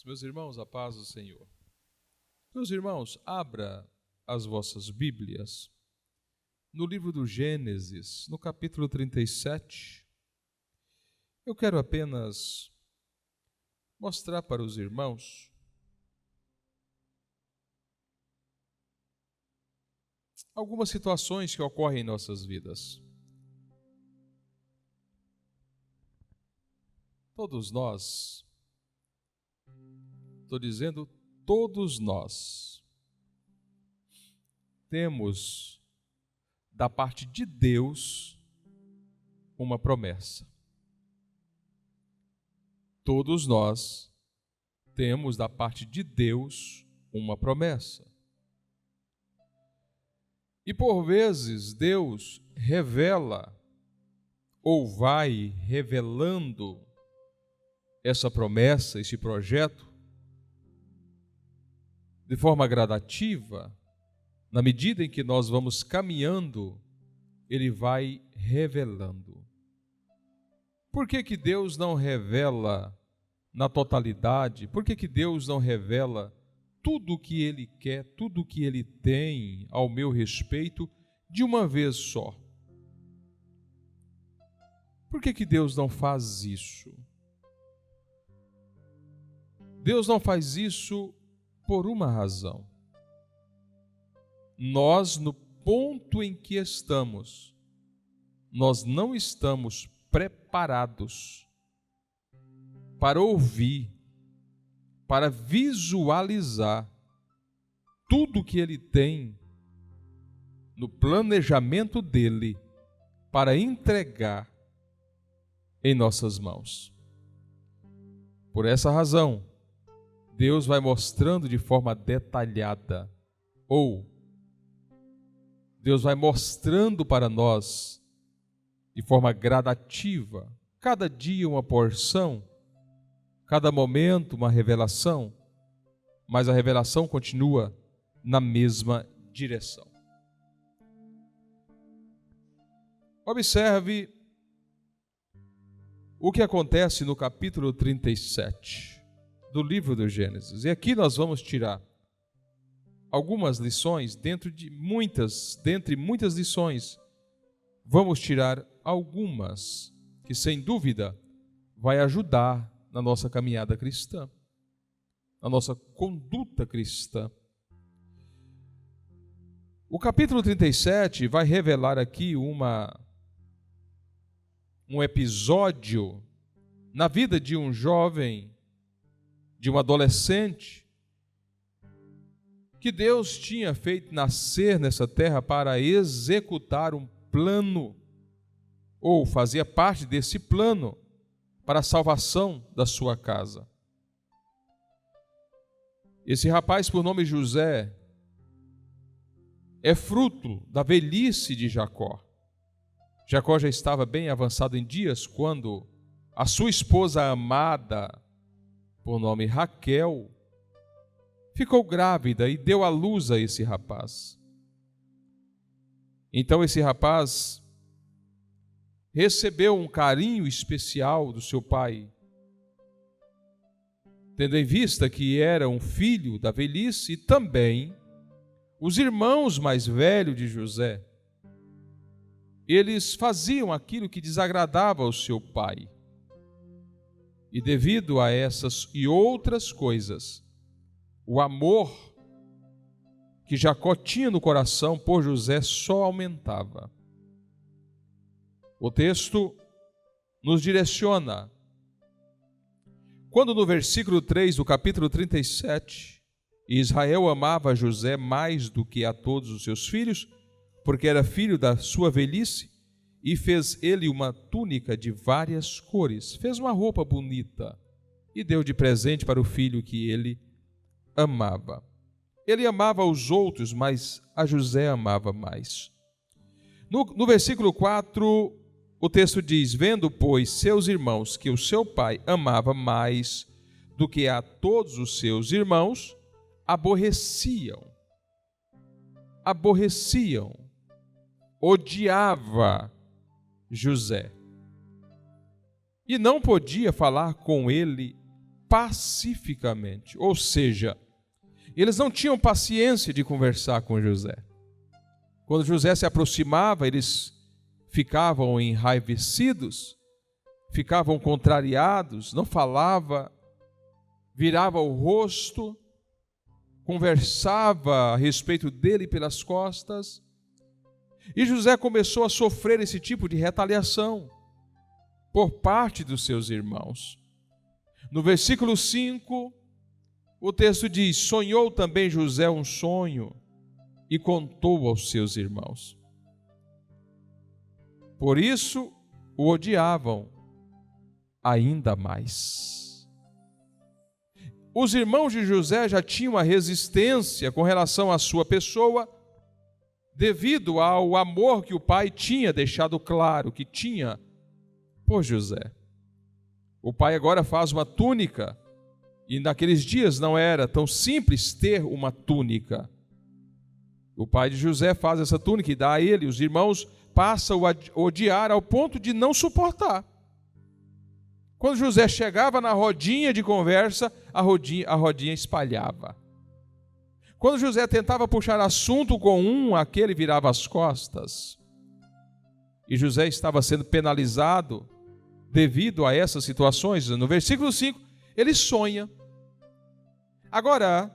Meus irmãos, a paz do Senhor. Meus irmãos, abra as vossas Bíblias no livro do Gênesis, no capítulo 37. Eu quero apenas mostrar para os irmãos algumas situações que ocorrem em nossas vidas. Todos nós, estou dizendo todos nós, temos da parte de Deus uma promessa. Todos nós temos da parte de Deus uma promessa. E por vezes Deus revela ou vai revelando essa promessa, esse projeto, de forma gradativa. Na medida em que nós vamos caminhando, Ele vai revelando. Por que Deus não revela na totalidade? Por que Deus não revela tudo o que Ele quer, tudo o que Ele tem ao meu respeito de uma vez só? Por que Deus não faz isso? Deus não faz isso por uma razão. Nós, no ponto em que estamos, nós não estamos preparados para ouvir, para visualizar tudo que Ele tem no planejamento dEle para entregar em nossas mãos. Por essa razão, Deus vai mostrando de forma detalhada, ou Deus vai mostrando para nós de forma gradativa, cada dia uma porção, cada momento uma revelação, mas a revelação continua na mesma direção. Observe o que acontece no capítulo 37 do livro do Gênesis. E aqui nós vamos tirar algumas lições, dentre muitas lições, vamos tirar algumas que, sem dúvida, vai ajudar na nossa caminhada cristã, na nossa conduta cristã. O capítulo 37 vai revelar aqui um episódio na vida de um jovem, de um adolescente, que Deus tinha feito nascer nessa terra para executar um plano, ou fazia parte desse plano, para a salvação da sua casa. Esse rapaz, por nome José, é fruto da velhice de Jacó. Jacó já estava bem avançado em dias quando a sua esposa amada, por nome Raquel, ficou grávida e deu à luz a esse rapaz. Então esse rapaz recebeu um carinho especial do seu pai, tendo em vista que era um filho da velhice, e também os irmãos mais velhos de José, eles faziam aquilo que desagradava ao seu pai. E devido a essas e outras coisas, o amor que Jacó tinha no coração por José só aumentava. O texto nos direciona. Quando no versículo 3 do capítulo 37, Israel amava José mais do que a todos os seus filhos, porque era filho da sua velhice, e fez ele uma túnica de várias cores, fez uma roupa bonita e deu de presente para o filho que ele amava. Ele amava os outros, mas a José amava mais. No versículo 4, o texto diz: vendo, pois, seus irmãos que o seu pai amava mais do que a todos os seus irmãos, odiava José, e não podia falar com ele pacificamente. Ou seja, eles não tinham paciência de conversar com José. Quando José se aproximava, eles ficavam enraivecidos, ficavam contrariados, não falava, virava o rosto, conversava a respeito dele pelas costas. E José começou a sofrer esse tipo de retaliação por parte dos seus irmãos. No versículo 5, o texto diz: sonhou também José um sonho e contou aos seus irmãos. Por isso o odiavam ainda mais. Os irmãos de José já tinham uma resistência com relação à sua pessoa, devido ao amor que o pai tinha deixado claro que tinha por José. O pai agora faz uma túnica, e naqueles dias não era tão simples ter uma túnica. O pai de José faz essa túnica e dá a ele. Os irmãos passam a odiar ao ponto de não suportar. Quando José chegava na rodinha de conversa, a rodinha espalhava. Quando José tentava puxar assunto com um, aquele virava as costas. E José estava sendo penalizado devido a essas situações. No versículo 5, ele sonha. Agora,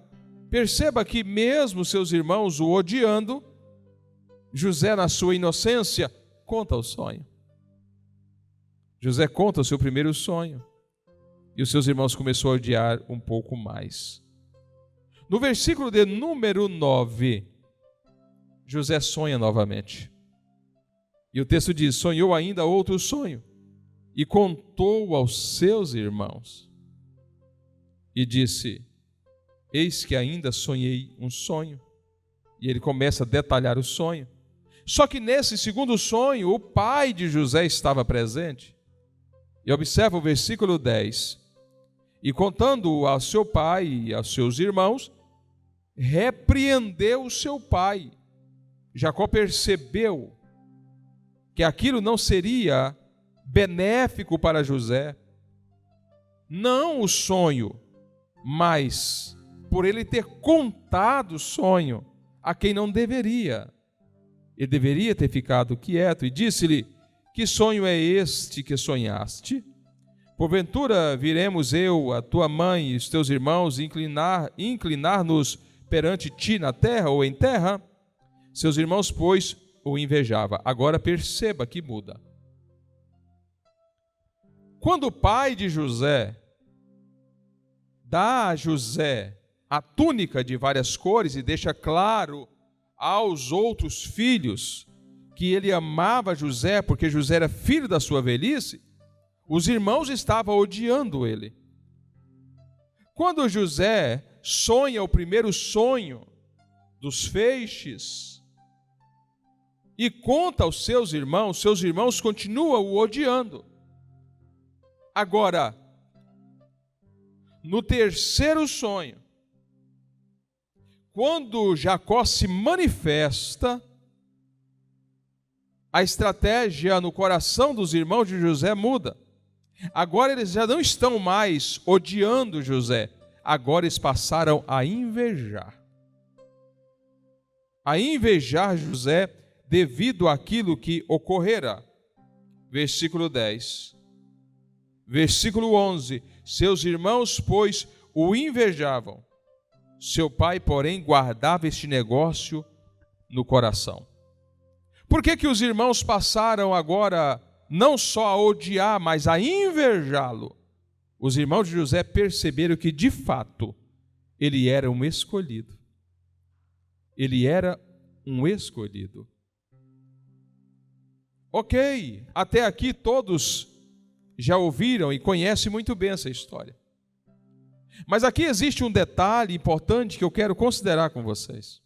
perceba que mesmo seus irmãos o odiando, José, na sua inocência, conta o sonho. José conta o seu primeiro sonho. E os seus irmãos começaram a odiar um pouco mais. No versículo de número 9, José sonha novamente. E o texto diz: sonhou ainda outro sonho e contou aos seus irmãos. E disse: eis que ainda sonhei um sonho. E ele começa a detalhar o sonho. Só que nesse segundo sonho, o pai de José estava presente. E observa o versículo 10. E contando ao seu pai e aos seus irmãos, repreendeu o seu pai. Jacó percebeu que aquilo não seria benéfico para José. Não o sonho, mas por ele ter contado o sonho a quem não deveria. Ele deveria ter ficado quieto e disse-lhe: que sonho é este que sonhaste? Porventura viremos eu, a tua mãe e os teus irmãos inclinar-nos perante ti na terra ou em terra? Seus irmãos, pois, o invejavam. Agora perceba que muda. Quando o pai de José dá a José a túnica de várias cores e deixa claro aos outros filhos que ele amava José porque José era filho da sua velhice, os irmãos estavam odiando ele. Quando José sonha o primeiro sonho dos feixes e conta aos seus irmãos continuam o odiando. Agora, no terceiro sonho, quando Jacó se manifesta, a estratégia no coração dos irmãos de José muda. Agora eles já não estão mais odiando José, agora eles passaram a invejar. A invejar José devido àquilo que ocorrera. Versículo 10. Versículo 11. Seus irmãos, pois, o invejavam. Seu pai, porém, guardava este negócio no coração. Por que os irmãos passaram agora não só a odiar, mas a invejá-lo? Os irmãos de José perceberam que, de fato, ele era um escolhido. Ele era um escolhido. Ok, até aqui todos já ouviram e conhecem muito bem essa história. Mas aqui existe um detalhe importante que eu quero considerar com vocês.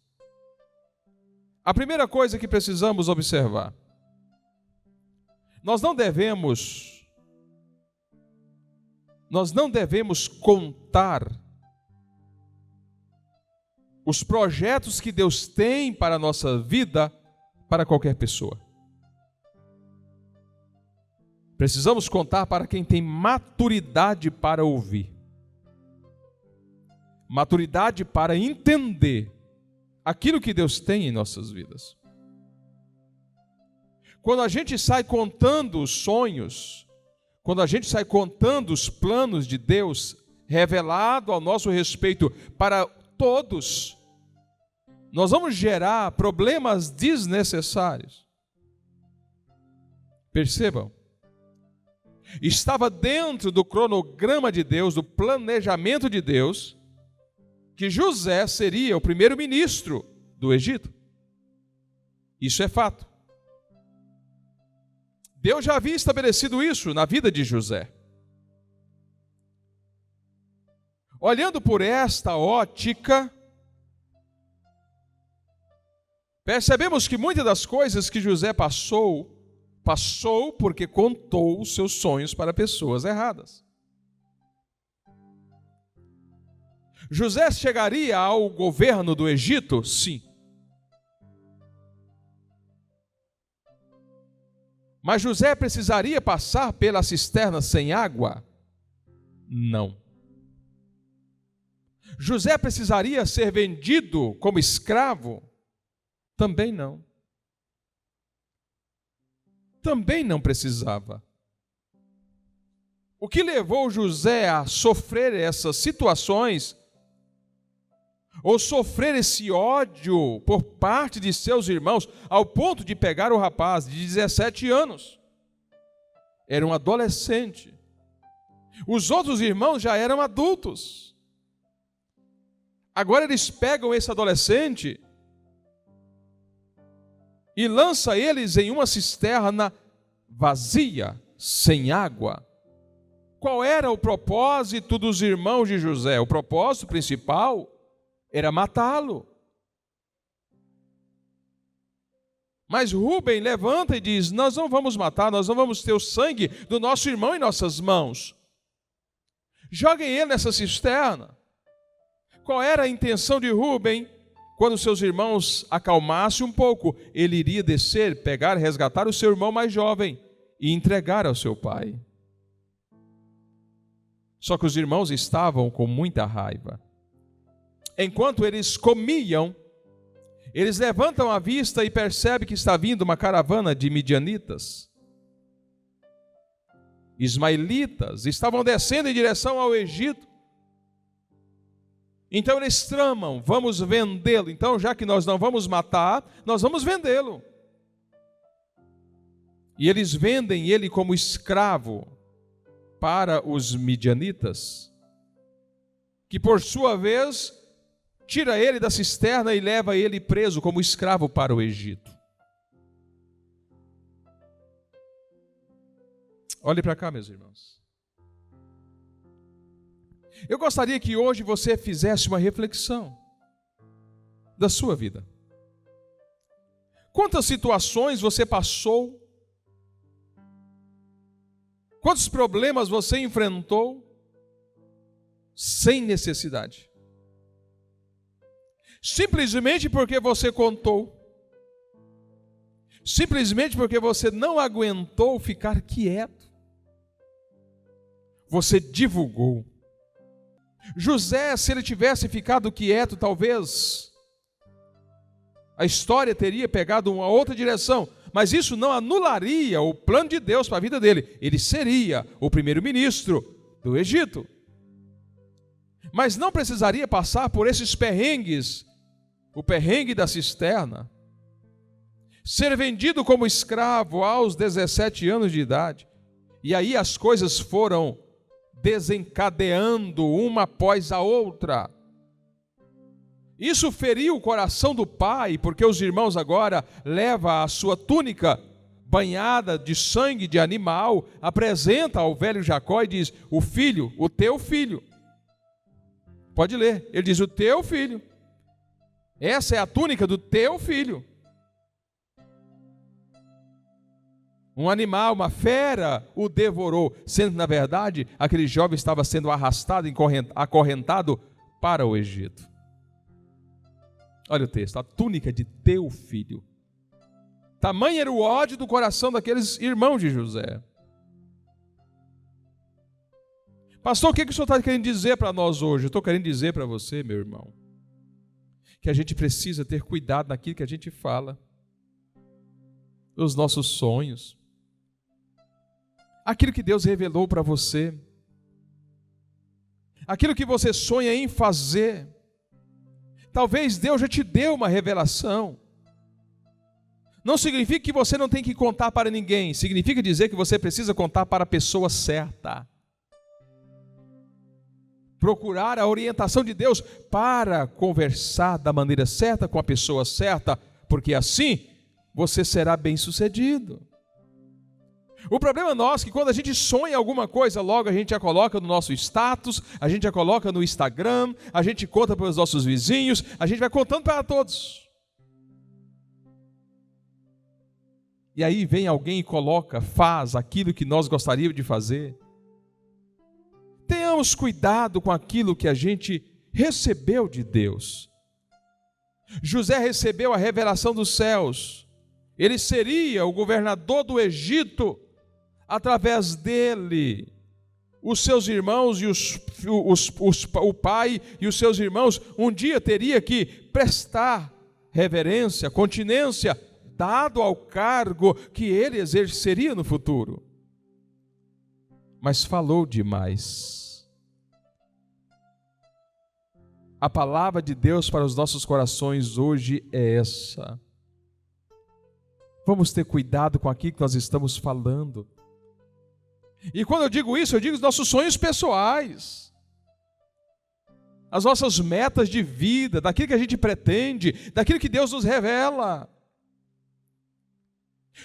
A primeira coisa que precisamos observar: nós não devemos contar os projetos que Deus tem para a nossa vida para qualquer pessoa. Precisamos contar para quem tem maturidade para ouvir. maturidade para entender aquilo que Deus tem em nossas vidas. Quando a gente sai contando os sonhos, quando a gente sai contando os planos de Deus revelado ao nosso respeito para todos, nós vamos gerar problemas desnecessários. Percebam, estava dentro do cronograma de Deus, do planejamento de Deus, que José seria o primeiro-ministro do Egito. Isso é fato. Deus já havia estabelecido isso na vida de José. Olhando por esta ótica, percebemos que muitas das coisas que José passou porque contou os seus sonhos para pessoas erradas. José chegaria ao governo do Egito? Sim. Mas José precisaria passar pela cisterna sem água? Não. José precisaria ser vendido como escravo? Também não. Também não precisava. O que levou José a sofrer essas situações, ou sofrer esse ódio por parte de seus irmãos, ao ponto de pegar o rapaz de 17 anos? Era um adolescente. Os outros irmãos já eram adultos. Agora eles pegam esse adolescente e lança eles em uma cisterna vazia, sem água. Qual era o propósito dos irmãos de José? O propósito principal era matá-lo. Mas Rúben levanta e diz: nós não vamos matar, nós não vamos ter o sangue do nosso irmão em nossas mãos. Joguem ele nessa cisterna. Qual era a intenção de Rúben? Quando seus irmãos acalmassem um pouco, ele iria descer, pegar, resgatar o seu irmão mais jovem e entregar ao seu pai. Só que os irmãos estavam com muita raiva. Enquanto eles comiam, eles levantam a vista e percebem que está vindo uma caravana de midianitas. Ismaelitas estavam descendo em direção ao Egito. Então eles tramam: vamos vendê-lo. Então, já que nós não vamos matar, nós vamos vendê-lo. E eles vendem ele como escravo para os midianitas, que por sua vez tira ele da cisterna e leva ele preso como escravo para o Egito. Olhe para cá, meus irmãos. Eu gostaria que hoje você fizesse uma reflexão da sua vida. Quantas situações você passou? Quantos problemas você enfrentou sem necessidade? Simplesmente porque você contou. Simplesmente porque você não aguentou ficar quieto. Você divulgou. José, se ele tivesse ficado quieto, talvez a história teria pegado uma outra direção, mas isso não anularia o plano de Deus para a vida dele. Ele seria o primeiro-ministro do Egito, mas não precisaria passar por esses perrengues, o perrengue da cisterna, ser vendido como escravo aos 17 anos de idade, e aí as coisas foram desencadeando uma após a outra. Isso feriu o coração do pai, porque os irmãos agora levam a sua túnica banhada de sangue de animal, apresenta ao velho Jacó e diz: o filho, o teu filho. Pode ler, ele diz: o teu filho. Essa é a túnica do teu filho. Um animal, uma fera, o devorou, sendo na verdade aquele jovem estava sendo arrastado, acorrentado para o Egito. Olha o texto: a túnica de teu filho. Tamanho era o ódio do coração daqueles irmãos de José. Pastor, o que o senhor está querendo dizer para nós hoje? Eu estou querendo dizer para você, meu irmão, que a gente precisa ter cuidado naquilo que a gente fala, nos nossos sonhos, aquilo que Deus revelou para você, aquilo que você sonha em fazer. Talvez Deus já te deu uma revelação. Não significa que você não tem que contar para ninguém, significa dizer que você precisa contar para a pessoa certa. Procurar a orientação de Deus para conversar da maneira certa com a pessoa certa, porque assim você será bem-sucedido. O problema nosso é que quando a gente sonha alguma coisa, logo a gente já coloca no nosso status, a gente já coloca no Instagram, a gente conta para os nossos vizinhos, a gente vai contando para todos. E aí vem alguém e coloca, faz aquilo que nós gostaríamos de fazer. Tenhamos cuidado com aquilo que a gente recebeu de Deus. José recebeu a revelação dos céus. Ele seria o governador do Egito. Através dele, os seus irmãos e o pai e os seus irmãos um dia teria que prestar reverência, continência, dado ao cargo que ele exerceria no futuro. Mas falou demais. A palavra de Deus para os nossos corações hoje é essa. Vamos ter cuidado com aquilo que nós estamos falando. E quando eu digo isso, eu digo os nossos sonhos pessoais, as nossas metas de vida, daquilo que a gente pretende, daquilo que Deus nos revela.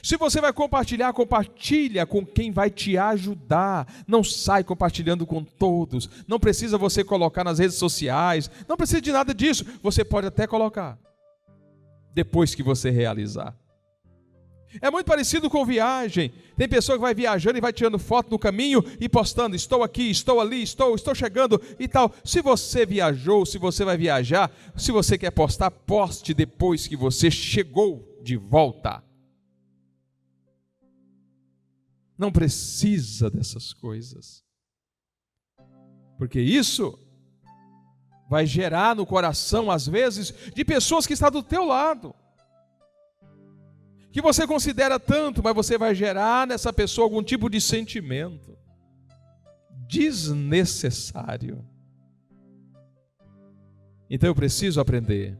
Se você vai compartilhar, compartilha com quem vai te ajudar. Não sai compartilhando com todos. Não precisa você colocar nas redes sociais. Não precisa de nada disso. Você pode até colocar depois que você realizar. É muito parecido com viagem. Tem pessoa que vai viajando e vai tirando foto no caminho e postando: estou aqui, estou ali, estou chegando e tal. Se você viajou, se você vai viajar, se você quer postar, poste depois que você chegou de volta. Não precisa dessas coisas, porque isso vai gerar no coração, às vezes, de pessoas que estão do teu lado, que você considera tanto, mas você vai gerar nessa pessoa algum tipo de sentimento desnecessário. Então eu preciso aprender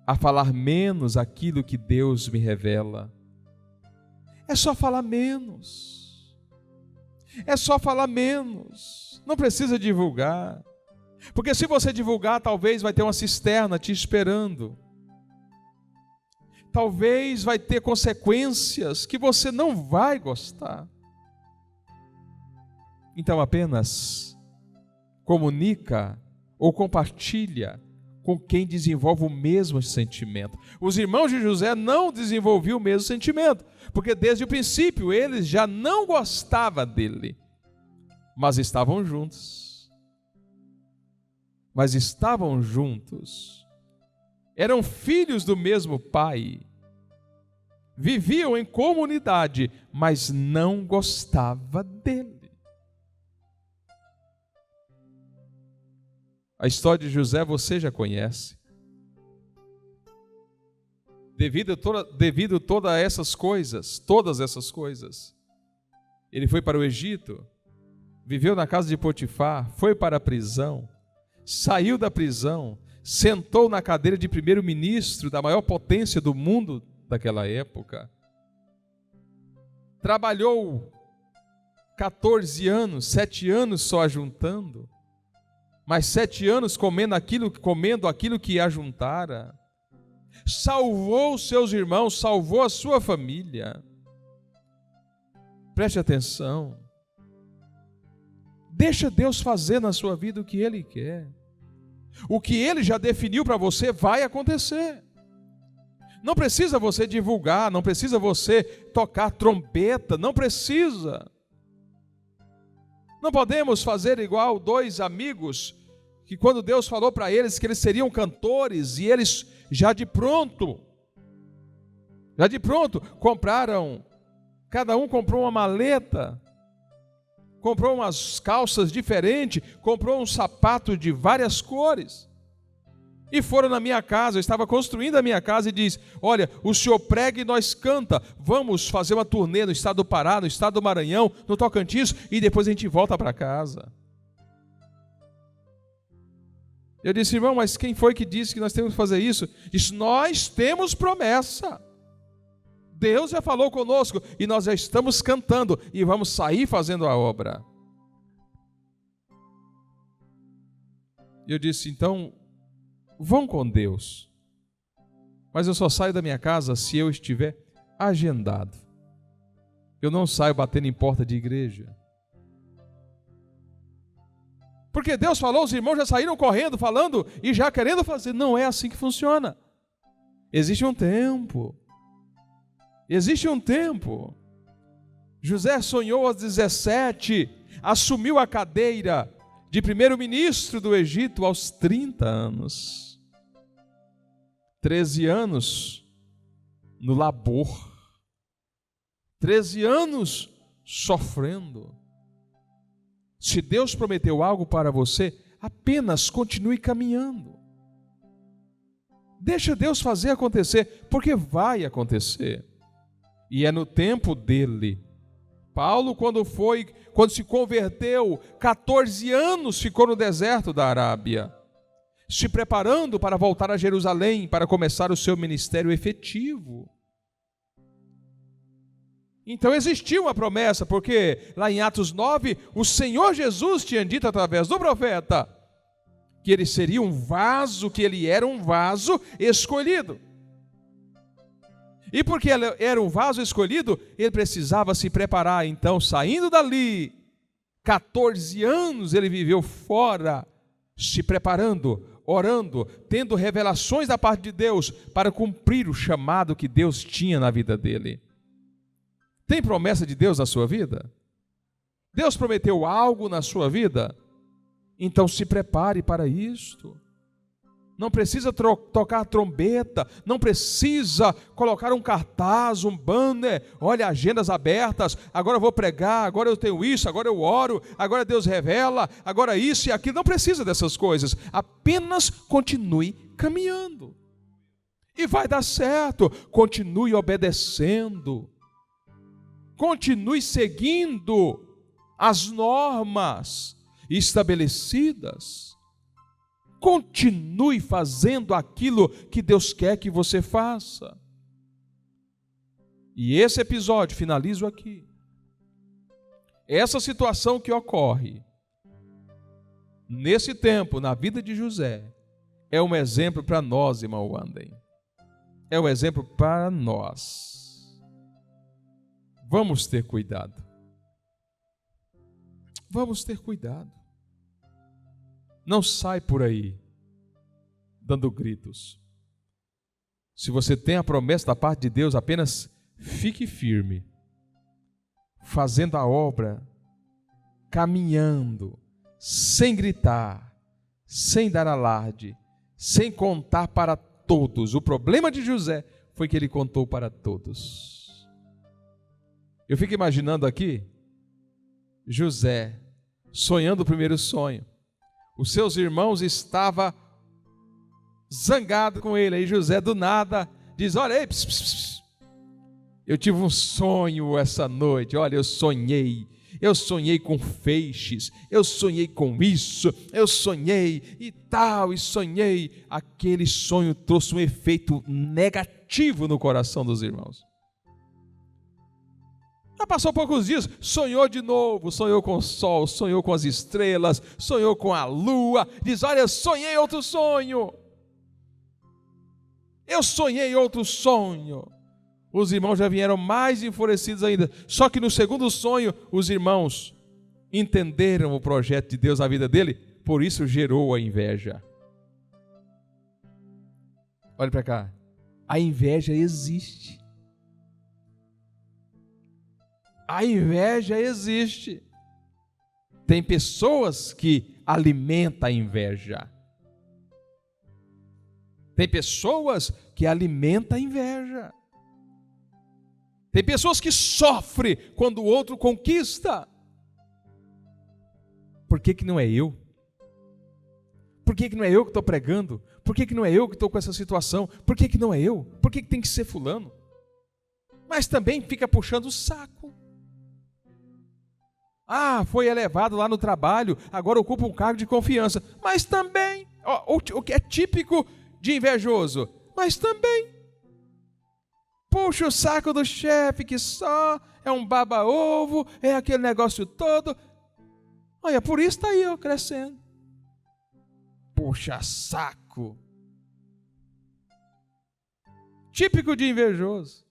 a falar menos aquilo que Deus me revela. É só falar menos. É só falar menos. Não precisa divulgar. Porque se você divulgar, talvez vai ter uma cisterna te esperando. Talvez vai ter consequências que você não vai gostar. Então apenas comunica ou compartilha com quem desenvolve o mesmo sentimento. Os irmãos de José não desenvolviam o mesmo sentimento, porque desde o princípio eles já não gostavam dele, mas estavam juntos. Eram filhos do mesmo pai, viviam em comunidade, mas não gostavam dele. A história de José você já conhece. Devido a todas essas coisas, ele foi para o Egito, viveu na casa de Potifar, foi para a prisão, saiu da prisão, sentou na cadeira de primeiro-ministro da maior potência do mundo daquela época. Trabalhou 14 anos, 7 anos só ajuntando, mas 7 anos comendo aquilo que ajuntara. Salvou seus irmãos, salvou a sua família. Preste atenção. Deixa Deus fazer na sua vida o que Ele quer. O que Ele já definiu para você vai acontecer. Não precisa você divulgar, não precisa você tocar trombeta, não precisa. Não podemos fazer igual 2 amigos que quando Deus falou para eles que eles seriam cantores e eles já de pronto, compraram, cada um comprou uma maleta comprou umas calças diferentes, comprou um sapato de várias cores. E foram na minha casa, eu estava construindo a minha casa e diz: olha, o senhor prega e nós canta, vamos fazer uma turnê no estado do Pará, no estado do Maranhão, no Tocantins, e depois a gente volta para casa. Eu disse: irmão, mas quem foi que disse que nós temos que fazer isso? Disse: nós temos promessa. Deus já falou conosco e nós já estamos cantando e vamos sair fazendo a obra. Eu disse: então, vão com Deus, mas eu só saio da minha casa se eu estiver agendado. Eu não saio batendo em porta de igreja. Porque Deus falou, os irmãos já saíram correndo, falando e já querendo fazer. Não é assim que funciona. Existe um tempo. Existe um tempo. José sonhou aos 17, assumiu a cadeira de primeiro-ministro do Egito aos 30 anos. 13 anos no labor. 13 anos sofrendo. Se Deus prometeu algo para você, apenas continue caminhando. Deixa Deus fazer acontecer, porque vai acontecer. E é no tempo dele. Paulo, quando se converteu, 14 anos ficou no deserto da Arábia, se preparando para voltar a Jerusalém, para começar o seu ministério efetivo. Então existia uma promessa, porque lá em Atos 9, o Senhor Jesus tinha dito através do profeta que ele seria um vaso, que ele era um vaso escolhido. E porque ele era um vaso escolhido, ele precisava se preparar. Então, saindo dali, 14 anos ele viveu fora, se preparando, orando, tendo revelações da parte de Deus para cumprir o chamado que Deus tinha na vida dele. Tem promessa de Deus na sua vida? Deus prometeu algo na sua vida? Então se prepare para isto. Não precisa tocar trombeta, não precisa colocar um cartaz, um banner, olha, agendas abertas, agora eu vou pregar, agora eu tenho isso, agora eu oro, agora Deus revela, agora isso e aquilo. Não precisa dessas coisas, apenas continue caminhando. E vai dar certo, continue obedecendo. Continue seguindo as normas estabelecidas. Continue fazendo aquilo que Deus quer que você faça. E esse episódio, finalizo aqui. Essa situação que ocorre nesse tempo, na vida de José, é um exemplo para nós, irmão Wanden. É um exemplo para nós. Vamos ter cuidado. Vamos ter cuidado. Não sai por aí dando gritos. Se você tem a promessa da parte de Deus, apenas fique firme, fazendo a obra, caminhando, sem gritar, sem dar alarde, sem contar para todos. O problema de José foi que ele contou para todos. Eu fico imaginando aqui, José, sonhando o primeiro sonho. Os seus irmãos estavam zangados com ele. Aí José, do nada, diz: olha aí, pss, pss, pss. Eu tive um sonho essa noite. Olha, eu sonhei com feixes, eu sonhei com isso, eu sonhei e tal, e sonhei. Aquele sonho trouxe um efeito negativo no coração dos irmãos. Já passou poucos dias, sonhou de novo, sonhou com o sol, sonhou com as estrelas, sonhou com a lua, diz: olha, eu sonhei outro sonho. Eu sonhei outro sonho. Os irmãos já vieram mais enfurecidos ainda. Só que no segundo sonho, os irmãos entenderam o projeto de Deus na vida dele, por isso gerou a inveja. Olha para cá, a inveja existe. A inveja existe. Tem pessoas que alimentam a inveja. Tem pessoas que alimentam a inveja. Tem pessoas que sofrem quando o outro conquista. por que não é eu? Por que não é eu que estou pregando? Por que não é eu que estou com essa situação? Por que não é eu? Por que tem que ser fulano? Mas também fica puxando o saco. Foi elevado lá no trabalho, agora ocupa um cargo de confiança. Mas também, o que é típico de invejoso, mas também puxa o saco do chefe, que só é um baba-ovo, é aquele negócio todo. Olha, por isso está aí eu crescendo. Puxa saco. Típico de invejoso.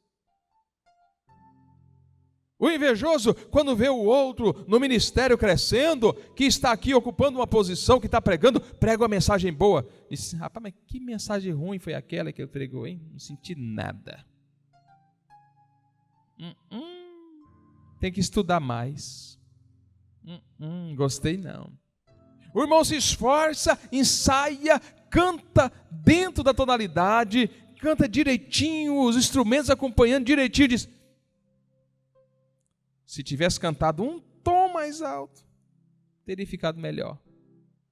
O invejoso, quando vê o outro no ministério crescendo, que está aqui ocupando uma posição, que está pregando, prega uma mensagem boa. Diz, rapaz, mas que mensagem ruim foi aquela que ele pregou, hein? Não senti nada. Tem que estudar mais. Gostei não. O irmão se esforça, ensaia, canta dentro da tonalidade, canta direitinho, os instrumentos acompanhando direitinho, diz, se tivesse cantado um tom mais alto, teria ficado melhor.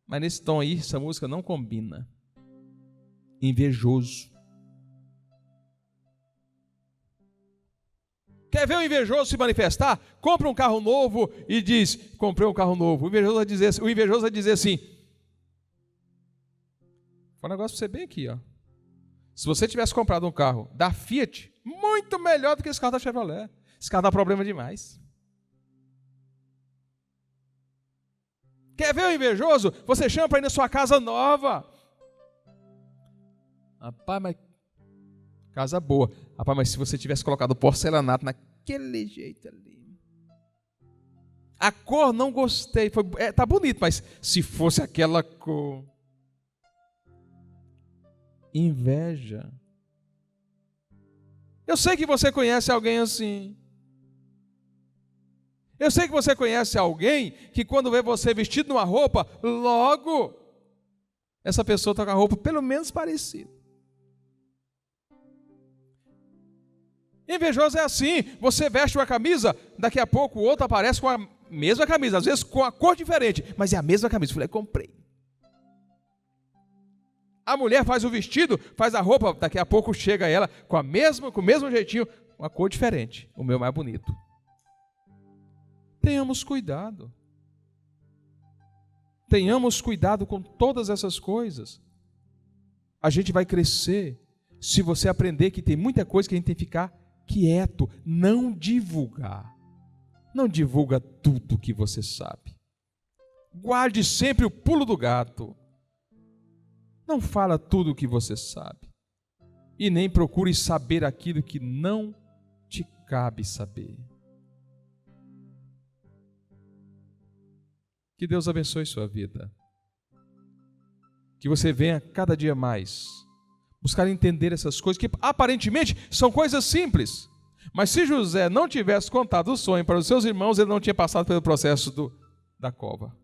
Mas nesse tom aí, essa música não combina. Invejoso. Quer ver o invejoso se manifestar? Compra um carro novo e diz, comprei um carro novo. O invejoso vai dizer assim, foi um negócio para você bem aqui, ó. Se você tivesse comprado um carro da Fiat, muito melhor do que esse carro da Chevrolet. Esse carro dá problema demais. Quer ver o invejoso? Você chama para ir na sua casa nova. Rapaz, mas casa boa. Rapaz, mas se você tivesse colocado porcelanato naquele jeito ali. A cor não gostei. Tá bonito, mas se fosse aquela cor. Inveja. Eu sei que você conhece alguém assim. Eu sei que você conhece alguém que quando vê você vestido numa roupa, logo essa pessoa está com a roupa pelo menos parecida. Invejoso é assim, você veste uma camisa, daqui a pouco o outro aparece com a mesma camisa, às vezes com a cor diferente, mas é a mesma camisa. Eu falei, comprei. A mulher faz o vestido, faz a roupa, daqui a pouco chega ela com o mesmo jeitinho, uma cor diferente, o meu mais bonito. Tenhamos cuidado. Tenhamos cuidado com todas essas coisas. A gente vai crescer se você aprender que tem muita coisa que a gente tem que ficar quieto, não divulgar. Não divulga tudo que você sabe. Guarde sempre o pulo do gato. Não fala tudo o que você sabe. E nem procure saber aquilo que não te cabe saber. Que Deus abençoe sua vida. Que você venha cada dia mais buscar entender essas coisas, que aparentemente são coisas simples. Mas se José não tivesse contado o sonho para os seus irmãos, ele não tinha passado pelo processo da cova.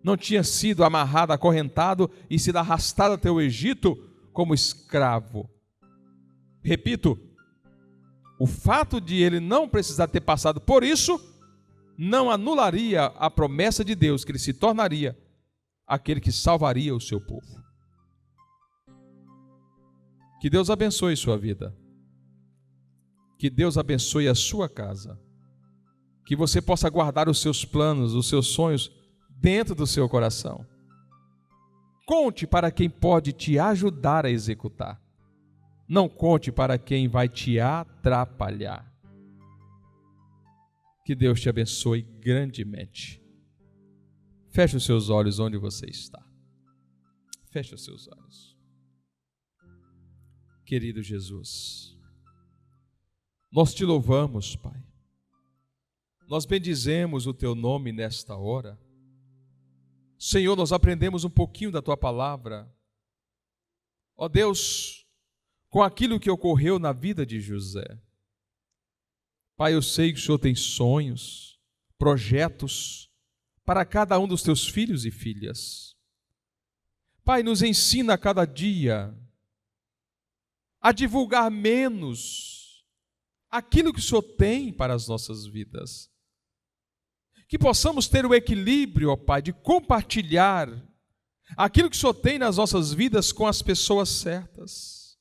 Não tinha sido amarrado, acorrentado e sido arrastado até o Egito como escravo. Repito, o fato de ele não precisar ter passado por isso não anularia a promessa de Deus que ele se tornaria aquele que salvaria o seu povo. Que Deus abençoe sua vida. Que Deus abençoe a sua casa. Que você possa guardar os seus planos, os seus sonhos dentro do seu coração. Conte para quem pode te ajudar a executar. Não conte para quem vai te atrapalhar. Que Deus te abençoe grandemente. Feche os seus olhos onde você está. Feche os seus olhos. Querido Jesus, nós te louvamos, Pai. Nós bendizemos o teu nome nesta hora. Senhor, nós aprendemos um pouquinho da tua palavra. Ó Deus, com aquilo que ocorreu na vida de José. Pai, eu sei que o Senhor tem sonhos, projetos para cada um dos teus filhos e filhas. Pai, nos ensina a cada dia a divulgar menos aquilo que o Senhor tem para as nossas vidas Que possamos ter o equilíbrio, ó Pai, de compartilhar aquilo que o Senhor tem nas nossas vidas com as pessoas certas,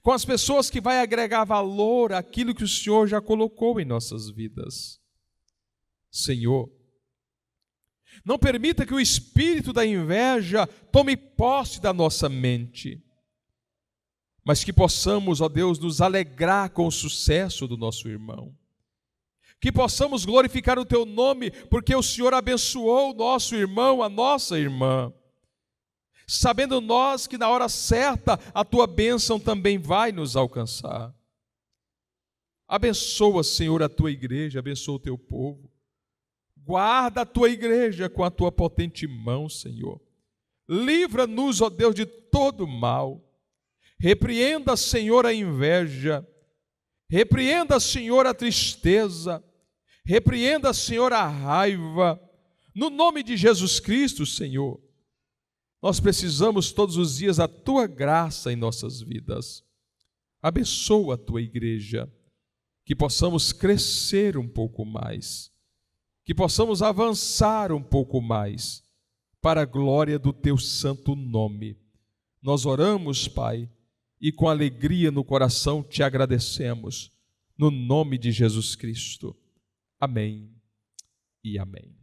com as pessoas que vai agregar valor àquilo que o Senhor já colocou em nossas vidas. Senhor, não permita que o espírito da inveja tome posse da nossa mente, mas que possamos, ó Deus, nos alegrar com o sucesso do nosso irmão. Que possamos glorificar o Teu nome, porque o Senhor abençoou o nosso irmão, a nossa irmã. Sabendo nós que na hora certa a Tua bênção também vai nos alcançar. Abençoa, Senhor, a Tua igreja, abençoa o Teu povo. Guarda a Tua igreja com a Tua potente mão, Senhor. Livra-nos, ó Deus, de todo mal. Repreenda, Senhor, a inveja. Repreenda, Senhor, a tristeza. Repreenda, Senhor, a raiva. No nome de Jesus Cristo, Senhor, nós precisamos todos os dias a Tua graça em nossas vidas. Abençoa a Tua igreja, que possamos crescer um pouco mais, que possamos avançar um pouco mais, para a glória do Teu santo nome. Nós oramos, Pai, e com alegria no coração Te agradecemos, no nome de Jesus Cristo. Amém e amém.